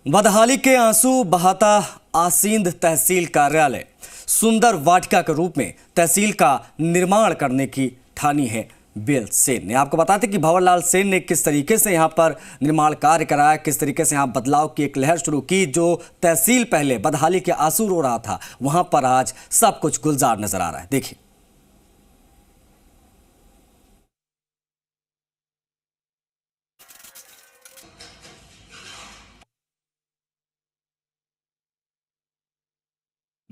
बदहाली के आंसू बहाता आसींद तहसील कार्यालय सुंदर वाटिका के रूप में तहसील का निर्माण करने की ठानी है बेल सेन ने। आपको बताते कि भंवरलाल सेन ने किस तरीके से यहाँ पर निर्माण कार्य कराया, किस तरीके से यहाँ बदलाव की एक लहर शुरू की। जो तहसील पहले बदहाली के आंसू रो रहा था, वहां पर आज सब कुछ गुलजार नजर आ रहा है। देखिए।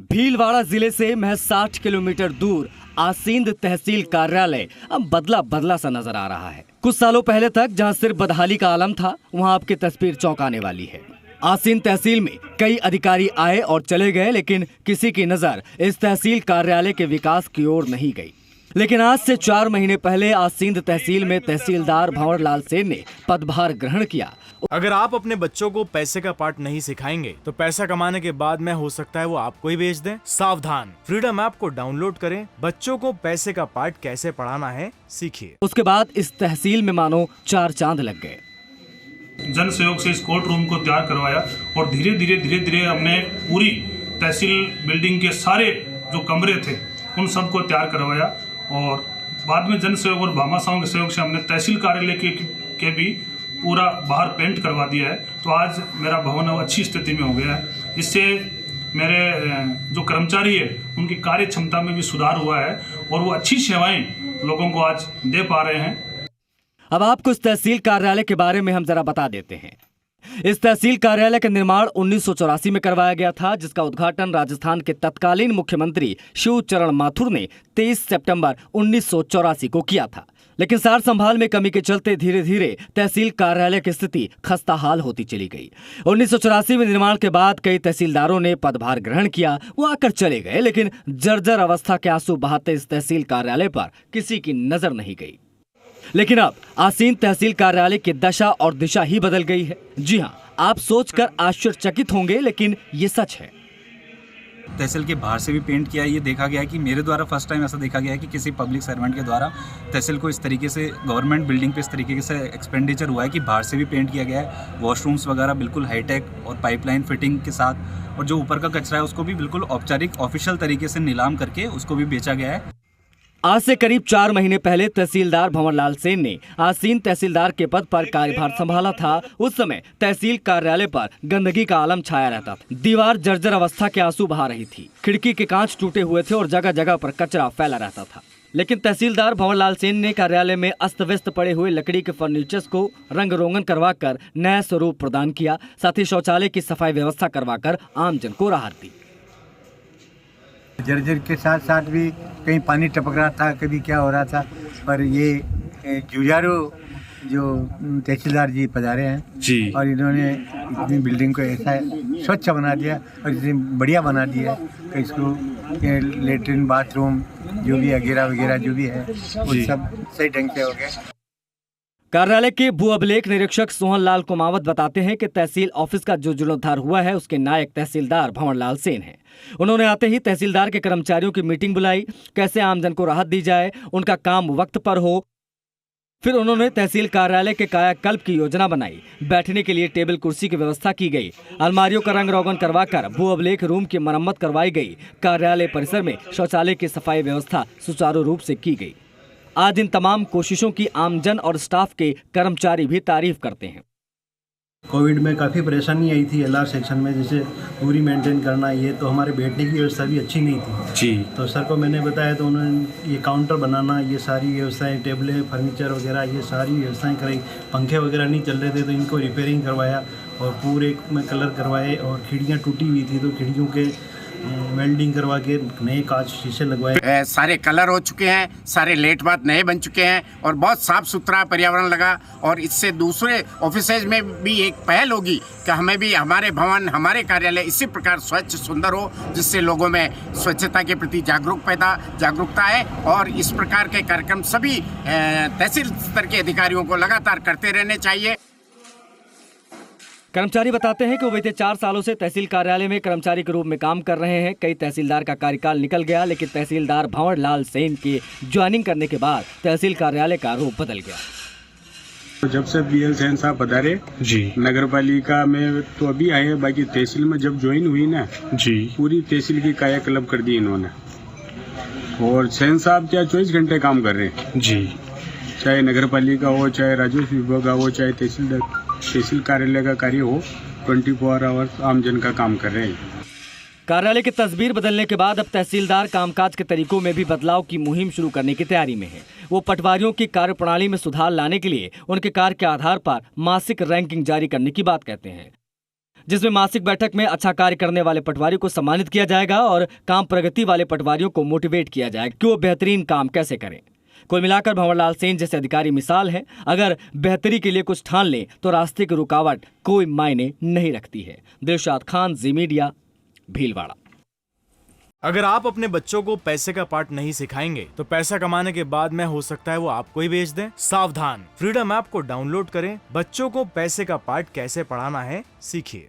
भीलवाड़ा जिले से महज 60 किलोमीटर दूर आसींद तहसील कार्यालय अब बदला बदला सा नजर आ रहा है। कुछ सालों पहले तक जहां सिर्फ बदहाली का आलम था, वहां आपकी तस्वीर चौंकाने वाली है। आसींद तहसील में कई अधिकारी आए और चले गए, लेकिन किसी की नजर इस तहसील कार्यालय के विकास की ओर नहीं गई। लेकिन आज से 4 महीने पहले आसींद तहसील में तहसीलदार भंवरलाल सेन ने पदभार ग्रहण किया। अगर आप अपने बच्चों को पैसे का पाठ नहीं सिखाएंगे तो पैसा कमाने के बाद में हो सकता है वो आपको ही बेच दें। सावधान, फ्रीडम ऐप को डाउनलोड करें, बच्चों को पैसे का पाठ कैसे पढ़ाना है सीखिए। उसके बाद इस तहसील में मानो 4 चांद लग गए। जन सहयोग से इस कोर्ट रूम को तैयार करवाया और धीरे धीरे हमने पूरी तहसील बिल्डिंग के सारे जो कमरे थे उन सबको तैयार करवाया और बाद में जन सहयोग और भामाशाहों के सहयोग से हमने तहसील कार्यालय के भी पूरा बाहर पेंट करवा दिया है। तो आज मेरा भवन अब अच्छी स्थिति में हो गया है। इससे मेरे जो कर्मचारी है उनकी कार्य क्षमता में भी सुधार हुआ है और वो अच्छी सेवाएं लोगों को आज दे पा रहे हैं। अब आपको इस तहसील कार्यालय के बारे में हम जरा बता देते हैं। इस तहसील कार्यालय का निर्माण 1984 में करवाया गया था, जिसका उद्घाटन राजस्थान के तत्कालीन मुख्यमंत्री शिवचरण माथुर ने 23 सितंबर 1984 को किया था। लेकिन सार संभाल में कमी के चलते धीरे धीरे तहसील कार्यालय की स्थिति खस्ताहाल होती चली गई। 1984 में निर्माण के बाद कई तहसीलदारों ने पदभार ग्रहण किया, वो आकर चले गए, लेकिन जर्जर अवस्था के आंसू बहाते इस तहसील कार्यालय पर किसी की नजर नहीं गई। लेकिन अब आसींद तहसील कार्यालय की दशा और दिशा ही बदल गई है। जी हाँ, आप सोचकर आश्चर्यचकित होंगे, लेकिन ये सच है। तहसील के बाहर से भी पेंट किया है। ये देखा गया है कि मेरे द्वारा फर्स्ट टाइम ऐसा देखा गया है कि किसी पब्लिक सर्वेंट के द्वारा तहसील को इस तरीके से गवर्नमेंट बिल्डिंग पे इस तरीके से एक्सपेंडिचर हुआ है कि बाहर से भी पेंट किया गया है। वॉशरूम्स वगैरह बिल्कुल हाईटेक और पाइपलाइन फिटिंग के साथ, और जो ऊपर का कचरा है उसको भी बिल्कुल औपचारिक ऑफिशियल तरीके से नीलाम करके उसको भी बेचा गया है। आज से करीब 4 महीने पहले तहसीलदार भंवरलाल सेन ने आसीन तहसीलदार के पद पर कार्यभार संभाला था। उस समय तहसील कार्यालय पर गंदगी का आलम छाया रहता था। दीवार जर्जर अवस्था के आंसू बहा रही थी, खिड़की के कांच टूटे हुए थे और जगह जगह पर कचरा फैला रहता था। लेकिन तहसीलदार भंवरलाल सेन ने कार्यालय में अस्त व्यस्त पड़े हुए लकड़ी के फर्नीचर्स को रंग रोगन करवाकर नया स्वरूप प्रदान किया। साथ ही शौचालय की सफाई व्यवस्था करवाकर आमजन को राहत दी। जर्जर के साथ साथ भी कहीं पानी टपक रहा था, कभी क्या हो रहा था, पर ये जुझारू जो तहसीलदार जी पधारे हैं जी, और इन्होंने इतनी बिल्डिंग को ऐसा स्वच्छ बना दिया और इतनी बढ़िया बना दिया कि इसको लेटरिन बाथरूम जो भी वगैरह वगैरह जो भी है वो सब सही ढंग से हो गया। कार्यालय के भू अभिलेख निरीक्षक सोहन लाल कुमावत बताते हैं कि तहसील ऑफिस का जो जीर्णोद्धार हुआ है उसके नायक तहसीलदार भंवरलाल सेन हैं। उन्होंने आते ही तहसीलदार के कर्मचारियों की मीटिंग बुलाई, कैसे आमजन को राहत दी जाए, उनका काम वक्त पर हो। फिर उन्होंने तहसील कार्यालय के कायाकल्प की योजना बनाई। बैठने के लिए टेबल कुर्सी की व्यवस्था की गई, अलमारियों का रंग रोगन करवाकर भू अभिलेख रूम की मरम्मत करवाई गई। कार्यालय परिसर में शौचालय की सफाई व्यवस्था सुचारू रूप से की गई। आज इन तमाम कोशिशों की आमजन और स्टाफ के कर्मचारी भी तारीफ करते हैं। कोविड में काफ़ी परेशानी आई थी एलआर सेक्शन में, जैसे पूरी मेंटेन करना, ये तो हमारे बैठने की व्यवस्था भी अच्छी नहीं थी जी। तो सर को मैंने बताया तो उन्होंने ये काउंटर बनाना, ये सारी व्यवस्थाएं, टेबलें, फर्नीचर वगैरह, ये सारी व्यवस्थाएं कराई। पंखे वगैरह नहीं चल रहे थे तो इनको रिपेयरिंग करवाया और पूरे में कलर करवाए। और खिड़कियाँ टूटी हुई थी तो खिड़कियों के वेल्डिंग करवा के नए कांच शीशे लगवाए। सारे कलर हो चुके हैं, सारे लेट बात नए बन चुके हैं और बहुत साफ सुथरा पर्यावरण लगा। और इससे दूसरे ऑफिसेज में भी एक पहल होगी कि हमें भी हमारे भवन, हमारे कार्यालय इसी प्रकार स्वच्छ सुंदर हो, जिससे लोगों में स्वच्छता के प्रति जागरूकता है। और इस प्रकार के कार्यक्रम सभी तहसील स्तर के अधिकारियों को लगातार करते रहने चाहिए। कर्मचारी बताते हैं कि वो बीते 4 सालों से तहसील कार्यालय में कर्मचारी के रूप में काम कर रहे हैं। कई तहसीलदार का कार्यकाल निकल गया, लेकिन तहसीलदार भंवरलाल सेन के ज्वाइनिंग करने के बाद तहसील कार्यालय का रूप बदल गया। तो जब से BL सेन साहब पधारे जी नगर पालिका में तो अभी आए हैं, बाकी तहसील में जब ज्वाइन हुई ना जी पूरी तहसील की कायाकल्प कर दी इन्होंने। और सेन साहब क्या 24 घंटे काम कर रहे हैं जी, चाहे नगर पालिका हो, चाहे राजस्व विभाग हो, चाहे तहसील कार्यालय का कार्य हो, 24 आवर्स आम जन का काम कर रहे हैं। कार्यालय की तस्वीर बदलने के बाद अब तहसीलदार कामकाज के तरीकों में भी बदलाव की मुहिम शुरू करने की तैयारी में है। वो पटवारियों की कार्यप्रणाली में सुधार लाने के लिए उनके कार्य के आधार पर मासिक रैंकिंग जारी करने की बात कहते हैं, जिसमें मासिक बैठक में अच्छा कार्य करने वाले पटवारियों को सम्मानित किया जाएगा और काम प्रगति वाले पटवारियों को मोटिवेट किया जाएगा कि वो बेहतरीन काम कैसे करें। कुल मिलाकर भंवरलाल सेन जैसे अधिकारी मिसाल है। अगर बेहतरी के लिए कुछ ठान लें तो रास्ते की रुकावट कोई मायने नहीं रखती है। दिलशाद खान, जी मीडिया, भीलवाड़ा। अगर आप अपने बच्चों को पैसे का पार्ट नहीं सिखाएंगे तो पैसा कमाने के बाद में हो सकता है वो आपको ही बेच दें। सावधान, फ्रीडम ऐप को डाउनलोड करें, बच्चों को पैसे का पार्ट कैसे पढ़ाना है सीखिए।